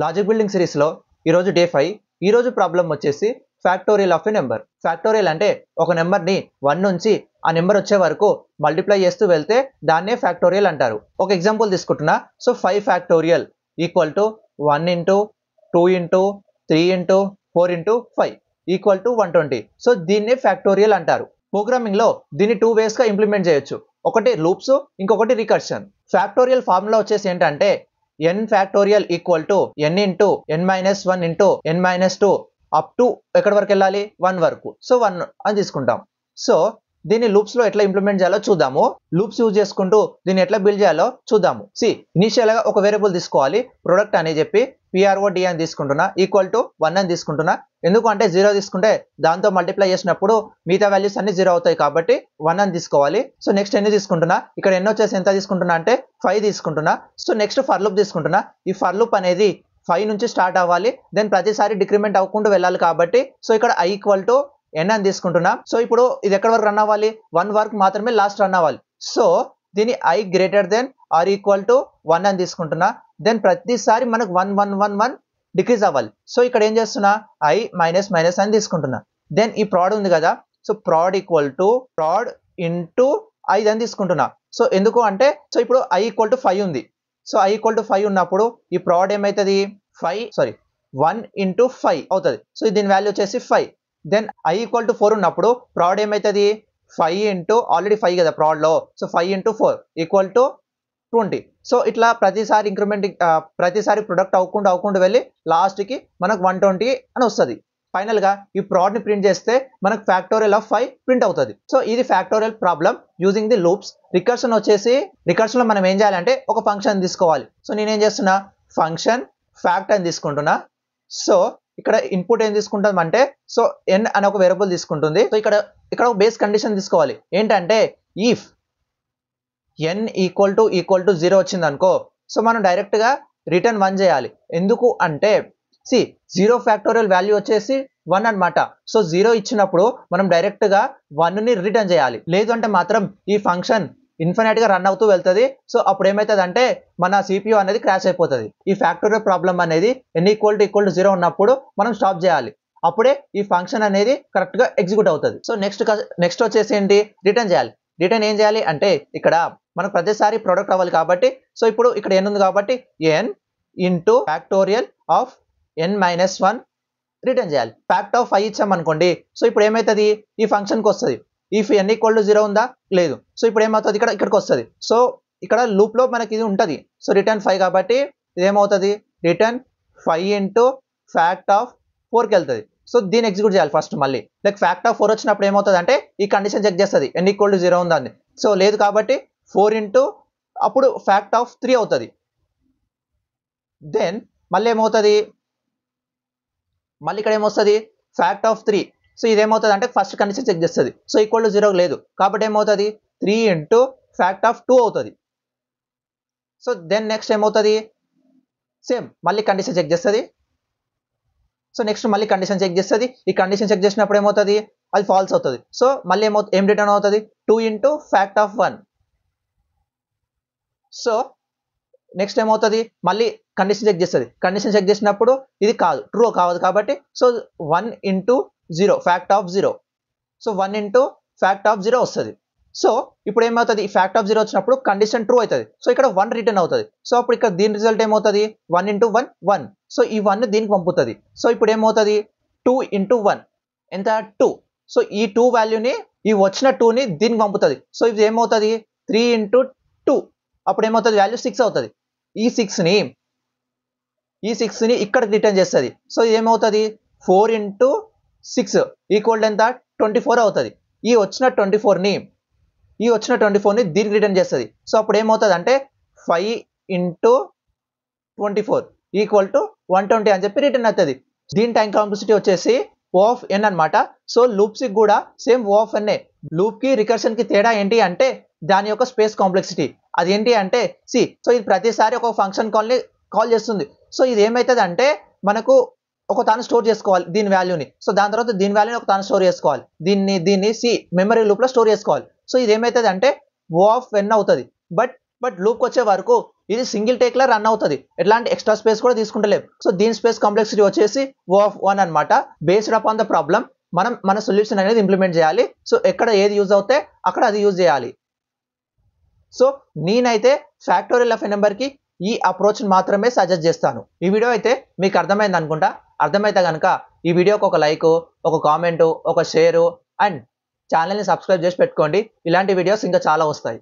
Logic building సిరీస్లో ఈరోజు day 5. ఈరోజు ప్రాబ్లం వచ్చేసి factorial of a number. Factorial అంటే ఒక నెంబర్ని 1 నుంచి ఆ నెంబర్ వచ్చే వరకు మల్టిప్లై చేస్తూ వెళ్తే దాన్నే ఫ్యాక్టోరియల్ అంటారు. ఒక ఎగ్జాంపుల్ తీసుకుంటున్నా. So 5 factorial equal to 1 into 2 into 3 into 4 into 5 equal to 120. So దీన్నే ఫ్యాక్టోరియల్ అంటారు. ప్రోగ్రామింగ్లో దీన్ని 2 వేస్గా ఇంప్లిమెంట్ చేయొచ్చు. ఒకటి లూప్స్, ఇంకొకటి రికర్షన్. ఫ్యాక్టోరియల్ ఫార్ములా వచ్చేసి ఏంటంటే n factorial equal to n into n-1 into n-2 up to ఎక్కడి వరకు వెళ్ళాలి, 1 వరకు. సో 1 అని తీసుకుంటాం. సో దీన్ని లూప్స్ లో ఎట్లా ఇంప్లిమెంట్ చేయాలో చూద్దాము. లూప్స్ యూజ్ చేసుకుంటూ దీన్ని ఎట్లా బిల్డ్ చేయాలో చూద్దాము. ఇనిషియల్ గా ఒక వేరియబుల్ తీసుకోవాలి. ప్రొడక్ట్ అని చెప్పి PROD అని తీసుకుంటున్నా, ఈక్వల్ టు 1 అని తీసుకుంటున్నా. ఎందుకంటే 0 తీసుకుంటే దాంతో మల్టిప్లై చేసినప్పుడు మిగతా వాల్యూస్ అన్ని 0 అవుతాయి కాబట్టి 1 అని తీసుకోవాలి. సో నెక్స్ట్ ఎన్ని తీసుకుంటున్నా, ఇక్కడ ఎన్ని వచ్చేసి ఎంత తీసుకుంటున్నా అంటే 5 తీసుకుంటున్నా. సో నెక్స్ట్ ఫర్ లూప్ తీసుకుంటున్నా. ఈ ఫర్ లూప్ అనేది 5 నుంచి స్టార్ట్ అవ్వాలి, దెన్ ప్రతిసారి డిక్రిమెంట్ అవ్వకుండా వెళ్ళాలి కాబట్టి సో ఇక్కడ I ఈక్వల్ టు n అని తీసుకుంటున్నా. సో ఇప్పుడు ఇది ఎక్కడి వరకు రన్ అవ్వాలి, 1 వరకు మాత్రమే లాస్ట్ రన్ అవ్వాలి. సో దీని I greater than or equal to 1 అని తీసుకుంటున్నా. దెన్ ప్రతిసారి మనకు 1 డిక్రీజ్ అవ్వాలి. సో ఇక్కడ ఏం చేస్తున్నా, I మైనస్ మైనస్ అని తీసుకుంటున్నా. దెన్ ఈ ప్రాడ్ ఉంది కదా, so proud equal to proud into I అని తీసుకుంటున్నా. సో ఎందుకు అంటే సో ఇప్పుడు I ఈక్వల్ టు 5 ఉంది. సో I ఈక్వల్ టు 5 ఉన్నప్పుడు ఈ ప్రాడ్ ఏమవుతుంది, 1 ఇంటూ 5 అవుతుంది. సో దీని వాల్యూ వచ్చేసి 5. దెన్ I ఈక్వల్ టు 4 ఉన్నప్పుడు ప్రాడ్ ఏమవుతుంది, 5 ఇంటూ ఆల్రెడీ 5 కదా ప్రాడ్లో, so 5 into 4 equal to 20. So ఇట్లా ప్రతిసారి ఇంక్రిమెంట్ ప్రతిసారి ప్రొడక్ట్ అవ్వకుండా వెళ్ళి లాస్ట్కి మనకు 120 అని వస్తుంది. ఫైనల్ గా ఈ ప్రాడ్ ని ప్రింట్ చేస్తే మనకు ఫ్యాక్టోరియల్ ఆఫ్ 5 ప్రింట్ అవుతుంది. సో ఇది factorial problem using the loops. Recursion వచ్చేసి రికర్షన్ లో మనం ఏం చేయాలంటే ఒక ఫంక్షన్ తీసుకోవాలి. సో నేనేం చేస్తున్నా, ఫంక్షన్ ఫ్యాక్ట్ అని తీసుకుంటున్నా. సో ఇక్కడ ఇన్పుట్ ఏం తీసుకుంటాం అంటే సో n అనే ఒక వేరియబుల్ తీసుకుంటుంది. సో ఇక్కడ ఒక బేస్ కండిషన్ తీసుకోవాలి. ఏంటంటే ఇఫ్ n ఈక్వల్ టు 0 వచ్చింది అనుకో, సో మనం డైరెక్ట్ గా రిటర్న్ 1 చేయాలి. ఎందుకు అంటే 0 ఫ్యాక్టోరియల్ వాల్యూ వచ్చేసి 1 అన్నమాట. సో 0 ఇచ్చినప్పుడు మనం డైరెక్ట్ గా 1 ని రిటర్న్ చేయాలి. లేదు అంటే మాత్రం ఈ ఫంక్షన్ ఇన్ఫినైట్ గా రన్ అవుతూ వెళ్తుంది. సో అప్పుడు ఏమవుతుంది అంటే మన CPU అనేది క్రాష్ అయిపోతుంది. ఈ ఫ్యాక్టోరియల్ ప్రాబ్లం అనేది n ఈక్వల్ టు 0 ఉన్నప్పుడు మనం స్టాప్ చేయాలి. అప్పుడే ఈ ఫంక్షన్ అనేది కరెక్ట్ గా ఎగ్జిక్యూట్ అవుతుంది. సో నెక్స్ట్ వచ్చేసి ఏంటి, రిటర్న్ చేయాలి. రిటర్న్ ఏం చేయాలి అంటే ఇక్కడ మనకు ప్రతిసారి ప్రొడక్ట్ అవ్వాలి కాబట్టి సో ఇప్పుడు ఇక్కడ n ఉంది కాబట్టి n into factorial of n-1 return చేయాలి. ఫ్యాక్ట్ ఆఫ్ 5 ఇచ్చాం అనుకోండి, సో ఇప్పుడు ఏమవుతుంది, ఈ ఫంక్షన్కి వస్తుంది. ఇఫ్ n ఈక్వల్ టు 0 ఉందా, లేదు. సో ఇప్పుడు ఏమవుతుంది, ఇక్కడికి వస్తుంది. సో ఇక్కడ లూప్ లో మనకి ఇది ఉంటుంది. సో రిటర్న్ 5 కాబట్టి ఇది ఏమవుతుంది, రిటర్న్ 5 ఇంటూ ఫ్యాక్ట్ ఆఫ్ 4కి వెళ్తుంది. సో దీన్ని ఎగ్జిక్యూట్ చేయాలి ఫస్ట్. మళ్ళీ లైక్ ఫ్యాక్ట్ ఆఫ్ 4 వచ్చినప్పుడు ఏమవుతుంది అంటే ఈ కండిషన్ చెక్ చేస్తుంది, n ఈక్వల్ టు 0 ఉందా అని. సో లేదు కాబట్టి 4 ఇంటూ అప్పుడు ఫ్యాక్ట్ ఆఫ్ 3 అవుతుంది. దెన్ మళ్ళీ ఏమవుతుంది, మళ్ళీ ఇక్కడ ఏమొస్తుంది, ఫ్యాక్ట్ ఆఫ్ 3. సో ఇదేమవుతుంది అంటే ఫస్ట్ కండిషన్ చెక్ చేస్తుంది. సో ఈక్వల్ టు 0 లేదు కాబట్టి ఏమవుతుంది, 3 ఇంటూ ఫ్యాక్ట్ ఆఫ్ 2 అవుతుంది. సో దెన్ నెక్స్ట్ ఏమవుతుంది, సేమ్ మళ్ళీ కండిషన్ చెక్ చేస్తుంది. సో నెక్స్ట్ మళ్ళీ కండిషన్ చెక్ చేస్తుంది. ఈ కండిషన్ చెక్ చేసినప్పుడు ఏమవుతుంది, అది ఫాల్స్ అవుతుంది. సో మళ్ళీ ఏం రిటర్న్ అవుతుంది, 2 into fact of 1. So next ఏమవుతుంది, మళ్ళీ కండిషన్ చెక్ చేస్తుంది. కండిషన్ చెక్ చేసినప్పుడు ఇది కాదు, ట్రూ కావదు కాబట్టి so 1 into 0 fact of 0. So 1 into fact of 0 వస్తుంది. సో ఇప్పుడు ఏమవుతుంది, ఈ ఫ్యాక్ట్ ఆఫ్ 0 వచ్చినప్పుడు కండిషన్ ట్రూ అవుతుంది. సో ఇక్కడ 1 రిటర్న్ అవుతుంది. సో అప్పుడు ఇక్కడ దీని రిజల్ట్ ఏమవుతుంది, 1 ఇంటూ 1. సో ఈ 1 దీనికి పంపుతుంది. సో ఇప్పుడు ఏమవుతుంది, 2 ఇంటూ 1 ఎంత, 2. సో ఈ 2 వాల్యూని ఈ వచ్చిన 2ని దీనికి పంపుతుంది. సో ఇది ఏమవుతుంది, 3 ఇంటూ 2 అప్పుడు ఏమవుతుంది, వాల్యూ 6 అవుతుంది. ఈ 6ని ఇక్కడికి రిటర్న్ చేస్తుంది. సో ఇది ఏమవుతుంది, 4 ఇంటూ 6 ఈక్వల్ ఎంత, 24 అవుతుంది. ఈ వచ్చిన 24ని దీనికి రిటర్న్ చేస్తుంది. సో అప్పుడు ఏమవుతుంది అంటే 5 ఇంటూ 24 ఈక్వల్ టు 120 అని చెప్పి రిటర్న్ అవుతుంది. దీని టైం కాంప్లెక్సిటీ వచ్చేసి O ఆఫ్ n అనమాట. సో లూప్స్కి కూడా సేమ్ O ఆఫ్ n. లూప్కి రికర్షన్కి తేడా ఏంటి అంటే దాని యొక్క స్పేస్ కాంప్లెక్సిటీ. అదేంటి అంటే సో ఇది ప్రతిసారి ఒక ఫంక్షన్ కాల్ చేస్తుంది. సో ఇది ఏమవుతుంది అంటే మనకు ఒక తాను స్టోర్ చేసుకోవాలి దీని వాల్యూని. సో దాని తర్వాత దీని వాల్యూని ఒక తాను స్టోర్ చేసుకోవాలి. దీన్ని మెమరీ లూప్లో స్టోర్ చేసుకోవాలి. సో ఇది ఏమవుతుంది అంటే O ఆఫ్ n అవుతుంది. బట్ లూప్కి వచ్చే వరకు ఇది సింగిల్ టేక్లో రన్ అవుతుంది, ఎట్లాంటి ఎక్స్ట్రా స్పేస్ కూడా తీసుకుంటలేం. సో దీని స్పేస్ కాంప్లెక్సిటీ వచ్చేసి O(1) అనమాట. బేస్డ్ అపాన్ ద ప్రాబ్లం మనం మన సొల్యూషన్ అనేది ఇంప్లిమెంట్ చేయాలి. సో ఎక్కడ ఏది యూజ్ అవుతే అక్కడ అది యూజ్ చేయాలి. సో నేనైతే ఫ్యాక్టోరియల్ ఆఫ్ ఎ నెంబర్కి ఈ అప్రోచ్ని మాత్రమే సజెస్ట్ చేస్తాను. ఈ వీడియో అయితే మీకు అర్థమైంది అనుకుంటా. అర్థమైతే కనుక ఈ వీడియోకి ఒక లైక్, ఒక కామెంటు, ఒక షేరు అండ్ ఛానల్ని సబ్స్క్రైబ్ చేసి పెట్టుకోండి. ఇలాంటి వీడియోస్ ఇంకా చాలా వస్తాయి.